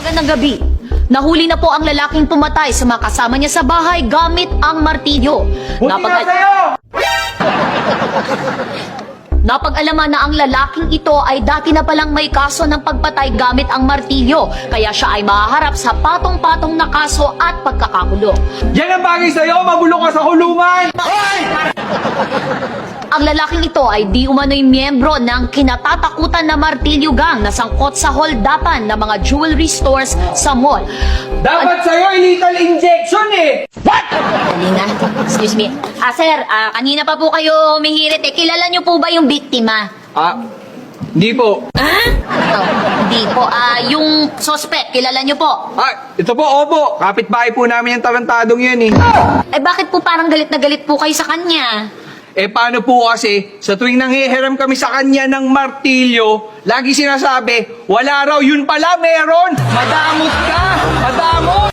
Ng gabi, nahuli na po ang lalaking pumatay sa mga kasama niya sa bahay gamit ang martilyo. Napag-alaman na ang lalaking ito ay dati na palang may kaso ng pagpatay gamit ang martilyo, kaya siya ay mahaharap sa patong-patong na kaso at pagkakakulong. Yan ang bagay sa'yo, mabulok ka sa kulungan! Hoy! Ang lalaking ito ay di umano'y miyembro ng kinatatakutan na martilyo gang na sangkot sa holdapan ng mga jewelry stores sa mall. Dapat sa'yo illegal injection eh! Halina, excuse me. Sir, kanina pa po kayo humihirit eh. Kilala niyo po ba yung biktima? Hindi po. Hindi po. Yung suspect, kilala niyo po? Ito po, opo. Kapitbahay po namin yung tarantadong yan eh. Bakit po parang galit na galit po kayo sa kanya? Paano po kasi, sa tuwing nanghihiram kami sa kanya ng martilyo, lagi sinasabi, wala raw, yun pala meron! Madamot ka! Madamot!